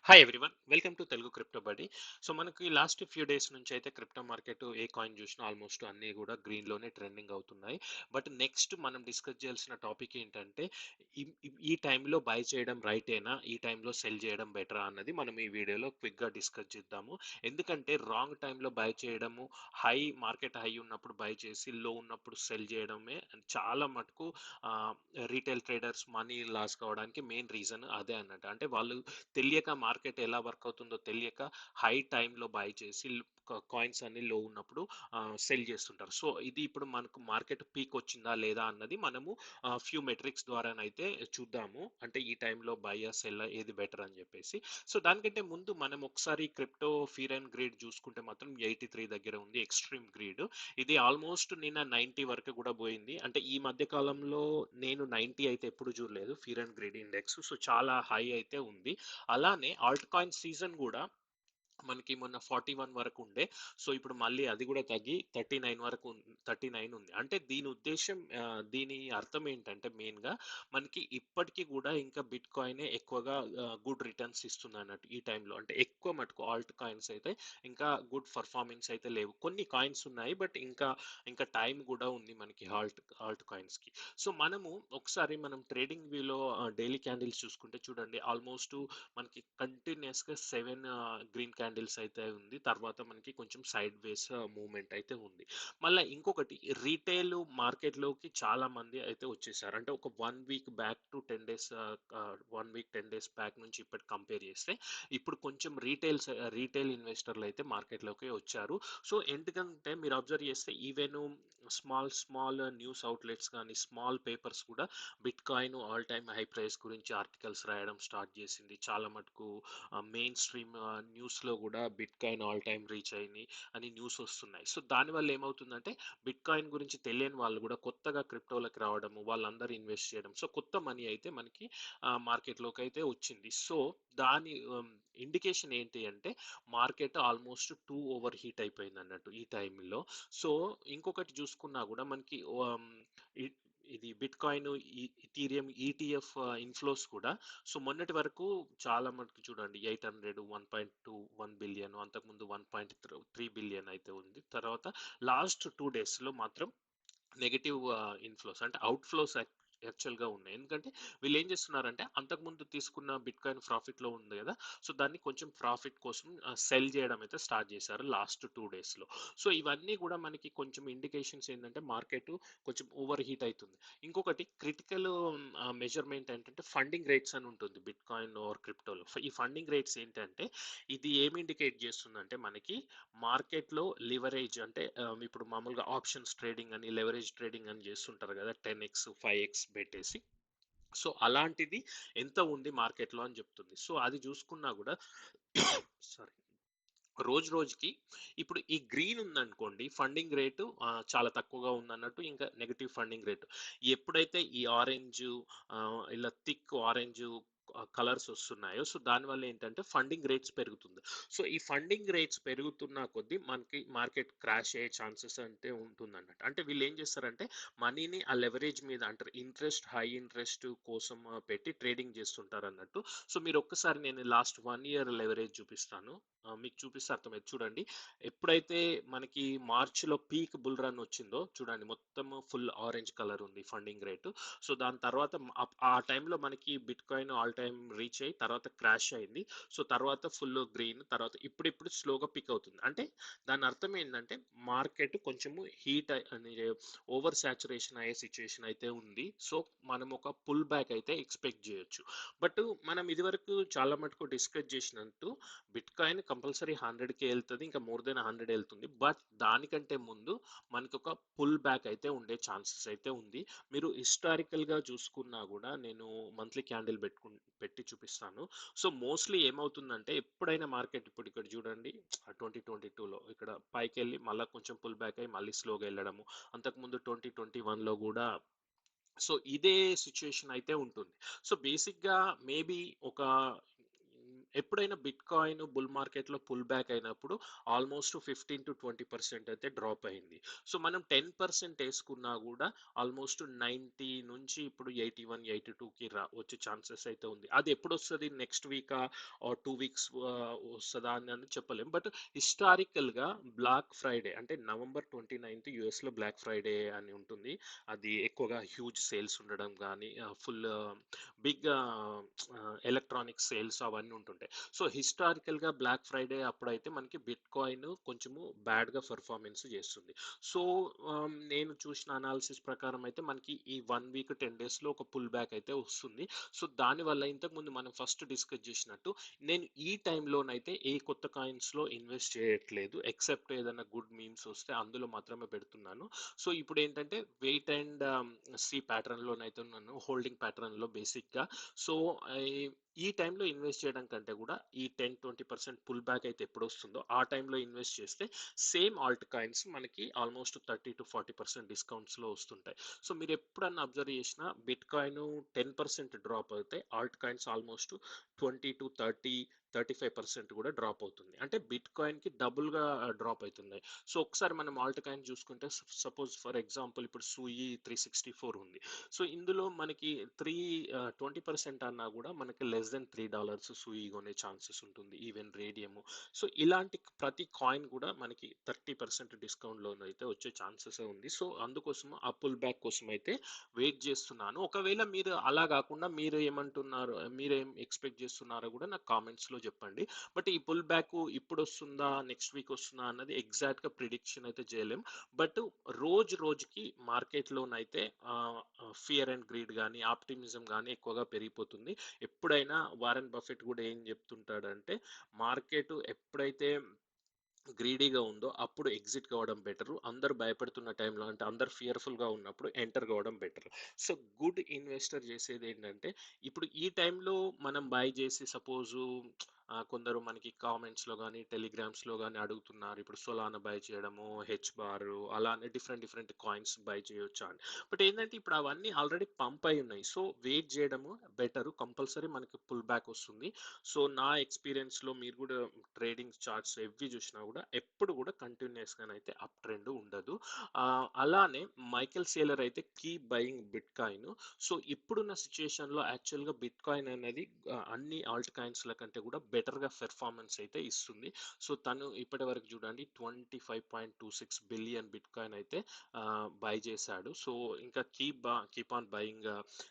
Hi everyone, welcome to Telugu crypto బడి. So మనకి last few days నుంచి అయితే క్రిప్టో మార్కెట్ ఏ కాయిన్ చూసినా ఆల్మోస్ట్ అన్నీ కూడా గ్రీన్లోనే ట్రెండింగ్ అవుతున్నాయి. బట్ నెక్స్ట్ మనం డిస్కస్ చేయాల్సిన టాపిక్ ఏంటంటే ఈ టైంలో బై చేయడం రైటేనా, ఈ టైంలో సెల్ చేయడం బెటరా అన్నది మనం ఈ వీడియోలో క్విక్గా డిస్కస్ చేద్దాము. ఎందుకంటే రాంగ్ టైంలో బై చేయడము, మార్కెట్ హై ఉన్నప్పుడు బై చేసి లో ఉన్నప్పుడు సెల్ చేయడమే చాలా మటుకు రీటైల్ ట్రేడర్స్ మనీ లాస్ కావడానికి మెయిన్ రీజన్ అదే అన్నట్టు. అంటే వాళ్ళు తెలియక మార్కెట్ ఎలా వర్క్ అవుతుందో తెలియక హై టైంలో బై చేసి కాయిన్స్ అన్ని లో ఉన్నప్పుడు సెల్ చేస్తుంటారు. సో ఇది ఇప్పుడు మనకు మార్కెట్ పీక్ వచ్చిందా లేదా అన్నది మనము ఫ్యూ మెట్రిక్స్ ద్వారానైతే చూద్దాము. అంటే ఈ టైంలో బై సెల్ ఏది బెటర్ అని చెప్పేసి. సో దానికంటే ముందు మనం ఒకసారి క్రిప్టో ఫియర్ అండ్ గ్రీడ్ చూసుకుంటే మాత్రం 83 దగ్గర ఉంది ఎక్స్ట్రీమ్ గ్రీడ్. ఇది ఆల్మోస్ట్ నిన్న 90 వరకు కూడా పోయింది. అంటే ఈ మధ్య కాలంలో నేను 90 అయితే ఎప్పుడు చూడలేదు fear and greed index. So చాలా హై అయితే ఉంది. అలానే ఆల్ట్ కాయిన్ సీజన్ కూడా మనకి మొన్న 41 వరకు ఉండే. సో ఇప్పుడు మళ్ళీ అది కూడా తగ్గి 39 వరకు 39 ఉంది. అంటే దీని ఉద్దేశం, దీని అర్థం ఏంటంటే మెయిన్గా మనకి ఇప్పటికీ కూడా ఇంకా బిట్ కాయినే ఎక్కువగా గుడ్ రిటర్న్స్ ఇస్తుంది అన్నట్టు ఈ టైంలో. అంటే ఎక్కువ మటుకు ఆల్ట్ కాయిన్స్ అయితే ఇంకా గుడ్ పర్ఫార్మెన్స్ అయితే లేవు. కొన్ని కాయిన్స్ ఉన్నాయి బట్ ఇంకా టైం కూడా ఉంది మనకి ఆల్ట్ కాయిన్స్కి. సో మనము ఒకసారి మనం ట్రేడింగ్ వ్యూలో డైలీ క్యాండిల్స్ చూసుకుంటే చూడండి, ఆల్మోస్ట్ మనకి కంటిన్యూస్గా 7 గ్రీన్ క్యాండిల్స్ అయితే ఉంది. తర్వాత మనకి కొంచెం సైడ్ వేస్ మూవ్మెంట్ అయితే ఉంది. మళ్ళీ ఇంకొకటి, రీటైల్ మార్కెట్లోకి చాలా మంది అయితే వచ్చేసారు. అంటే ఒక 1 week back to 10 days, 1 week 10 days back నుంచి ఇప్పటి కంపేర్ చేస్తే ఇప్పుడు కొంచెం రీటైల్ ఇన్వెస్టర్లు అయితే మార్కెట్లోకి వచ్చారు. సో ఎందుకంటే మీరు అబ్జర్వ్ చేస్తే ఈవెన్ స్మాల్ న్యూస్ అవుట్లెట్స్ కానీ స్మాల్ పేపర్స్ కూడా bit coin all time high price గురించి ఆర్టికల్స్ రాయడం స్టార్ట్ చేసింది. చాలా మటుకు మెయిన్ స్ట్రీమ్ న్యూస్లో కూడా bit coin all time reach అయింది అని న్యూస్ వస్తున్నాయి. సో దానివల్ల ఏమవుతుందంటే బిట్ కాయిన్ గురించి తెలియని వాళ్ళు కూడా కొత్తగా క్రిప్టోలకు రావడము, వాళ్ళందరూ ఇన్వెస్ట్ చేయడం. సో కొత్త మనీ అయితే మనకి మార్కెట్లోకి అయితే వచ్చింది. సో దాని ఇండికేషన్ ఏంటి అంటే మార్కెట్ ఆల్మోస్ట్ ఓవర్ హీట్ అయిపోయింది అన్నట్టు ఈ టైంలో. సో ఇంకొకటి చూసుకున్నా కూడా మనకి ఇ- ఇది bit coin, Ethereum ETF inflows కూడా సో మొన్నటి వరకు చాలా మటుకు చూడండి 800, 1.21 బిలియన్, అంతకుముందు 1.3 బిలియన్ అయితే ఉంది. తర్వాత లాస్ట్ 2 డేస్లో మాత్రం నెగటివ్ ఇన్ఫ్లోస్ అంటే అవుట్ ఫ్లోస్ యాక్చువల్గా ఉన్నాయి. ఎందుకంటే వీళ్ళు ఏం చేస్తున్నారంటే అంతకుముందు తీసుకున్న బిట్ కాయిన్ ప్రాఫిట్లో ఉంది కదా, సో దాన్ని కొంచెం ప్రాఫిట్ కోసం సెల్ చేయడం అయితే స్టార్ట్ చేశారు లాస్ట్ 2 డేస్లో. సో ఇవన్నీ కూడా మనకి కొంచెం ఇండికేషన్స్ ఏంటంటే మార్కెట్ కొంచెం ఓవర్ హీట్ అవుతుంది. ఇంకొకటి క్రిటికల్ మెజర్మెంట్ ఏంటంటే ఫండింగ్ రేట్స్ అని ఉంటుంది బిట్ కాయిన్ ఆర్ క్రిప్టోలో. ఈ ఫండింగ్ రేట్స్ ఏంటంటే ఇది ఏమి ఇండికేట్ చేస్తుందంటే మనకి మార్కెట్లో లివరేజ్ అంటే ఇప్పుడు మామూలుగా ఆప్షన్స్ ట్రేడింగ్ అని లెవరేజ్ ట్రేడింగ్ అని చేస్తుంటారు కదా, 10x 5x పెట్టేసి. సో అలాంటిది ఎంత ఉంది మార్కెట్లో అని చెప్తుంది. సో అది చూసుకున్నా కూడా సారీ, రోజు రోజుకి ఇప్పుడు ఈ గ్రీన్ ఉందనుకోండి ఫండింగ్ రేటు చాలా తక్కువగా ఉందన్నట్టు. ఇంకా నెగటివ్ ఫండింగ్ రేటు ఎప్పుడైతే ఈ ఆరెంజ్, ఇలా థిక్ ఆరెంజ్ కలర్స్ వస్తున్నాయో సో దానివల్ల ఏంటంటే ఫండింగ్ రేట్స్ పెరుగుతుంది. సో ఈ ఫండింగ్ రేట్స్ పెరుగుతున్న కొద్దీ మనకి మార్కెట్ క్రాష్ అయ్యే ఛాన్సెస్ అంటే ఉంటుంది అన్నట్టు. అంటే వీళ్ళు ఏం చేస్తారంటే మనీని ఆ లెవరేజ్ మీద అంటే హై ఇంట్రెస్ట్ కోసం పెట్టి ట్రేడింగ్ చేస్తుంటారు అన్నట్టు. సో మీరు ఒక్కసారి నేను లాస్ట్ 1 ఇయర్ లెవరేజ్ చూపిస్తాను, మీకు చూపిస్తే అర్థమైంది. చూడండి, ఎప్పుడైతే మనకి మార్చిలో పీక్ బుల్ రన్ వచ్చిందో చూడండి, మొత్తం ఫుల్ ఆరెంజ్ కలర్ ఉంది ఫండింగ్ రేటు. సో దాని తర్వాత ఆ టైంలో మనకి bit coin all time reach అయ్యి తర్వాత క్రాష్ అయింది. సో తర్వాత ఫుల్ గ్రీన్, తర్వాత ఇప్పుడు స్లోగా పిక్ అవుతుంది. అంటే దాని అర్థం ఏంటంటే మార్కెట్ కొంచెము హీట్ అని ఓవర్ సాచురేషన్ అయ్యే సిచ్యుయేషన్ అయితే ఉంది. సో మనం ఒక పుల్ బ్యాక్ అయితే ఎక్స్పెక్ట్ చేయొచ్చు. బట్ మనం ఇదివరకు చాలా మటుకు డిస్కస్ చేసినట్టు బిట్ కాయిన్ కంపల్సరీ 100K వెళ్తుంది, ఇంకా మోర్ దెన్ 100 వెళ్తుంది. బట్ దానికంటే ముందు మనకి ఒక పుల్ బ్యాక్ అయితే ఉండే ఛాన్సెస్ అయితే ఉంది. మీరు హిస్టారికల్గా చూసుకున్నా కూడా నేను మంత్లీ క్యాండిల్ పెట్టి చూపిస్తాను. సో మోస్ట్లీ ఏమవుతుందంటే ఎప్పుడైనా మార్కెట్ ఇప్పుడు ఇక్కడ చూడండి 2022లో ఇక్కడ పైకి వెళ్ళి మళ్ళీ కొంచెం పుల్ బ్యాక్ అయ్యి మళ్ళీ స్లోగా వెళ్ళడము, అంతకుముందు 2021లో కూడా. సో ఇదే సిచ్యుయేషన్ అయితే ఉంటుంది. సో బేసిక్గా మేబీ ఒక ఎప్పుడైనా బిట్‌కాయిన్ బుల్ మార్కెట్‌లో పుల్ బ్యాక్ అయినప్పుడు ఆల్మోస్ట్ 15-20% అయితే డ్రాప్ అయింది. సో, మనం 10% ఏసుకున్నా గూడా ఆల్మోస్ట్ 90 నుంచి ఇప్పుడు 81, 82కి వచ్చే ఛాన్సెస్ అయితే ఉంది. అది ఎప్పుడొస్తది నెక్స్ట్ వీకా ఆర్ 2 వీక్స్ వస్తదా అని చెప్పలేం. బట్ హిస్టారికల్‌గా బ్లాక్ ఫ్రైడే అంటే నవంబర్ 29 యూఎస్‌లో బ్లాక్ ఫ్రైడే అని ఉంటుంది. అది ఎక్కువగా హ్యూజ్ సేల్స్ ఉండడం గానీ ఫుల్ బిగ్ ఎలక్ట్రానిక్ సేల్స్ అవన్నీ ఉంటుంటాయి. సో, హిస్టారికల్‌గా బ్లాక్ ఫ్రైడే అప్పుడైతే మనకి బిట్‌కాయిన్ కొంచెము బ్యాడ్‌గా పెర్ఫార్మన్స్ చేస్తుంది. సో, నేను చూసిన అనాలిసిస్ ప్రకారం అయితే మనకి ఈ 1 వీక్ 10 డేస్‌లో ఒక పుల్ బ్యాక్ అయితే వస్తుంది. సో, దానివల్ల ఇంతకుముందు మనం ఫస్ట్ డిస్కస్ చేసినట్టు నేను ఈ టైంలోనైతే ఏ కొత్త కాయిన్స్‌లో ఇన్వెస్ట్ చేయట్లేదు. ఎక్సెప్ట్ ఏదైనా గుడ్ మీమ్స్ వస్తే అందులో మాత్రమే పెడుతున్నాను. సో, ఇప్పుడేంటంటే వెయిట్ అండ్ సీ ప్యాటర్న్‌లోనైతే ఉన్నాను. హోల్డింగ్ ప్యాటర్న్‌లో బేసిక్‌గా. సో, ఆహ్, ఈ టైంలో ఇన్వెస్ట్ చేయడం కంటే కూడా ఈ 10-20% పుల్ బ్యాక్ అయితే ఎప్పుడొస్తుందో ఆ టైంలో ఇన్వెస్ట్ చేస్తే సేమ్ ఆల్ట్ కాయిన్స్ మనకి ఆల్మోస్ట్ 30-40% డిస్కౌంట్స్‌లో వస్తుంటాయి. సో, మీరు ఎప్పుడన్నా అబ్జర్వ్ చేసినా బిట్‌కాయిన్ 10% డ్రాప్ అవుతే ఆల్ట్ కాయిన్స్ ఆల్మోస్ట్ 20-30, 35% కూడా డ్రాప్ అవుతుంది. అంటే బిట్‌కాయిన్‌కి డబుల్‌గా డ్రాప్ అయితున్నాయి. సో, ఒకసారి మనం ఆల్ట్ కాయిన్ చూసుకుంటే సపోజ్ ఫర్ ఎగ్జాంపుల్ ఇప్పుడు సూయి 364 ఉంది. సో, ఇందులో మనకి 20% అన్నా గూడా మనకి లెస్ దెన్ $3 సూయి కొనే ఛాన్సెస్ ఉంటుంది. ఈవెన్ రేడియము. సో, ఇలాంటి ప్రతి కాయిన్ గూడా మనకి 30% డిస్కౌంట్‌లోనైతే వచ్చే ఛాన్సెసే ఉంది. సో, అందుకోసం ఆ పుల్ బ్యాక్ కోసమైతే వెయిట్ జేస్తున్నాను. ఒకవేళ మీరు అలా గాకుండా మీరు ఏమంటున్నారు? మీరేం ఎక్స్‌పెక్ట్ జేస్తున్నారో గూడా నాకు కామెంట్స్‌లో జెప్పండి. బట్ ఈ పుల్ బ్యాక్ ఇప్పుడొస్తుందా? నెక్స్ట్ వీక్ వస్తుందా? అన్నది ఎగ్జాక్ట్‌గా ప్రిడిక్షన్ అయితే జేయలేం. బట్ రోజు రోజుకి మార్కెట్‌లోనైతే ఫియర్ అండ్ గ్రీడ్ గాని, ఆప్టిమిజం గాని ఎక్కువగా పెరిగిపోతుంది. ఎప్పుడైనా వారెన్ బఫెట్ గూడా ఏం జెప్తుంటాడంటే, మార్కెట్ ఎప్పుడైతే గ్రీడీగా ఉందో అప్పుడు ఎగ్జిట్ కావడం బెటరు. అందరూ భయపడుతున్న టైంలో అంటే అందరూ ఫియర్‌ఫుల్‌గా ఉన్నప్పుడు ఎంటర్ కావడం బెటర్. సో, గుడ్ ఇన్వెస్టర్ చేసేదేంటంటే, ఇప్పుడు ఈ టైంలో మనం బై చేసి సపోజు కొందరు మనకి కామెంట్స్‌లో గాని, టెలిగ్రామ్స్‌లో గాని అడుగుతున్నారు. ఇప్పుడు సోలానా బై చేయడము, హెచ్ బారు అలానే డిఫరెంట్ డిఫరెంట్ కాయిన్స్ బై చేయొచ్చా అని. బట్ ఏందంటే ఇప్పుడు అవన్నీ ఆల్రెడీ పంప్ అయి ఉన్నాయి. సో, వెయిట్ చేయడము బెటరు. కంపల్సరీ మనకి పుల్ బ్యాక్ వస్తుంది. సో, నా ఎక్స్‌పీరియన్స్‌లో మీరు గూడా ట్రేడింగ్ చార్ట్స్ ఎవ్వి జూషినా గూడా ఎప్పుడు గూడా కంటిన్యూయస్‌గానైతే అప్ ట్రెండ్ ఉండదు. అలానే మైకెల్ సేలర్ అయితే కీప్ బయింగ్ బిట్‌కాయిన్. సో, ఇప్పుడున్న సిట్యుయేషన్‌లో యాక్చువల్‌గా బిట్‌కాయిన్ అనేది అన్ని ఆల్ట్ కాయిన్స్‌ల కంటే గూడా బెటర్‌గా పెర్ఫార్మన్స్ అయితే ఇస్తుంది. సో, తను ఇప్పటివరకు జూడండి 25.26 బిలియన్ బిట్‌కాయిన్ అయితే బై జేశాడు. సో, ఇంకా కీప్ ఆన్ బయింగ్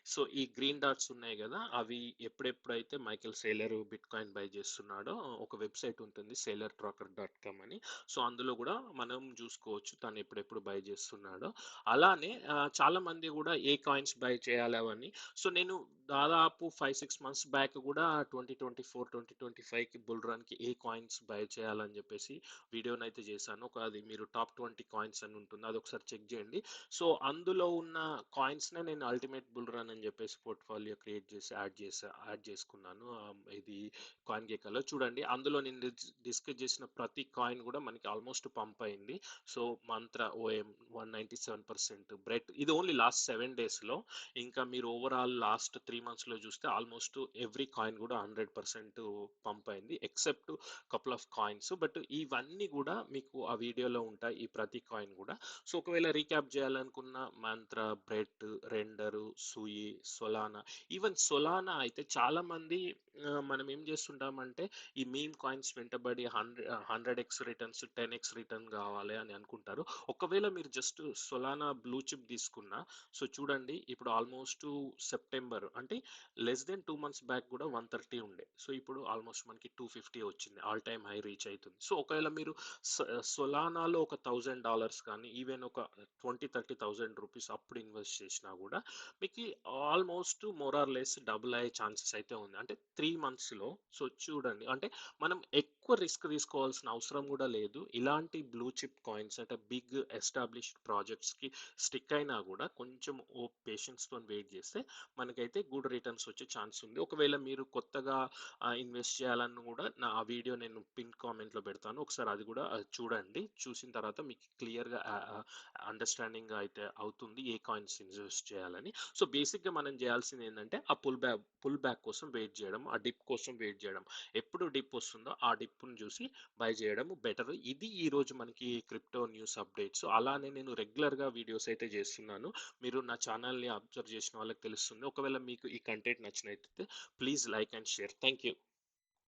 సో, ఈ గ్రీన్ డాట్స్ ఉన్నాయి గదా! అవి ఎప్పుడెప్పుడైతే మైకెల్ సేలర్ బిట్‌కాయిన్ బై జేస్తున్నాడో ఒక వెబ్‌సైట్ ఉంటుంది sailortracker.com అని. సో, అందులో గూడా మనం జూసుకోవచ్చు తను ఎప్పుడెప్పుడు బై జేస్తున్నాడో. అలానే చాలామంది గూడా ఏ కాయిన్స్ బై చేయాలి అవన్నీ. సో, నేను దాదాపు 5, 6 మంత్స్ బ్యాక్ గూడా 2024, 2025కి బుల్ రన్‌కి ఏ కాయిన్స్ బై చేయాలని జెప్పేసి వీడియోనైతే జేశాను. అది మీరు టాప్ 20 కాయిన్స్ అని ఉంటుంది. అదొకసారి చెక్ జేయండి. సో, అందులో ఉన్న కాయిన్స్‌నే నేను అల్టిమేట్ బుల్ రన్ అని చెప్పేసి పోర్ట్‌ఫోలియో క్రియేట్ చేసి యాడ్ చేసుకున్నాను. ఇది కాయిన్ గెక్కాలో చూడండి. అందులో నేను డిస్కస్ చేసిన ప్రతి కాయిన్ కూడా మనకి ఆల్మోస్ట్ పంప్ అయింది. సో, మంత్ర ఓఎం 197%, బ్రెట్ ఇది ఓన్లీ లాస్ట్ 7 డేస్‌లో. ఇంకా మీరు ఓవరాల్ లాస్ట్ 3 మంత్స్‌లో చూస్తే ఆల్మోస్ట్ ఎవ్రీ కాయిన్ కూడా 100% పంప్ అయింది. Except couple of coins. But ఇవన్నీ కూడా మీకు ఆ వీడియోలో ఉంటాయి. ఈ ప్రతి కాయిన్ కూడా. సో, ఒకవేళ రీక్యాప్ చేయాలనుకున్న మంత్ర, బ్రెట్, రెండరు, సూయి, సొలానా ఈవెన్ సొలానా అయితే చాలామంది మనం ఏం చేస్తుంటామంటే ఈ మీమ్ కాయిన్స్ వెంటబడి 100x రిటర్న్స్, 10x రిటర్న్ కావాలి అని అనుకుంటారు. ఒకవేళ మీరు జస్ట్ సొలానా బ్లూ చిప్ తీసుకున్నా సో చూడండి ఇప్పుడు ఆల్మోస్ట్ సెప్టెంబర్ అంటే లెస్ దెన్ 2 మంత్స్ బ్యాక్ కూడా 130 ఉండే. సో ఇప్పుడు ఆల్మోస్ట్ మనకి 250 వచ్చింది. ఆల్ టైమ్ హై రీచ్ అవుతుంది. సో ఒకవేళ మీరు సొలానాలో ఒక $1000 కానీ ఈవెన్ ఒక 20-30,000 రూపీస్ అప్పుడు ఇన్వెస్ట్ చేసినా కూడా మీకు almost more or less double అయ్యే ఛాన్సెస్ అయితే ఉంది. అంటే 3 మంత్స్‌లో. సో చూడండి అంటే మనం ఎక్కువ రిస్క్ తీసుకోవాల్సిన అవసరం కూడా లేదు. ఇలాంటి బ్లూ చిప్ కాయిన్స్ అంటే బిగ్ ఎస్టాబ్లిష్డ్ ప్రాజెక్ట్స్‌కి స్టిక్ అయినా కూడా కొంచెం పేషెన్స్‌తోని వెయిట్ చేస్తే మనకైతే గుడ్ రిటర్న్స్ వచ్చే ఛాన్స్ ఉంది. ఒకవేళ మీరు కొత్తగా ఇన్వెస్ట్ చేయాలని కూడా ఆ వీడియో నేను పిన్ కామెంట్‌లో పెడతాను. ఒకసారి అది కూడా చూడండి. చూసిన తర్వాత మీకు క్లియర్‌గా అండర్‌స్టాండింగ్ అయితే అవుతుంది. ఏ కాయిన్స్ ఇన్వెస్ట్ చేయాలని. సో, బేసిక్‌గా మనం చేయాల్సింది ఏందంటే ఆ పుల్ బ్యాక్ కోసం వెయిట్ చేయడం. ఆ డిప్ కోసం వెయిట్ చేయడం. ఎప్పుడు డిప్ వస్తుందో ఆ డిప్‌ని చూసి బై చేయడం బెటర్. ఇది ఈరోజు మనకి క్రిప్టో న్యూస్ అప్డేట్స్. అలానే నేను రెగ్యులర్‌గా వీడియోస్ అయితే చేస్తున్నాను. మీరు నా ఛానల్‌ని అబ్జర్వ్ చేసిన వాళ్ళకి తెలుస్తుంది. ఒకవేళ మీకు ఈ కంటెంట్ నచ్చినట్లయితే please like and share. Thank you.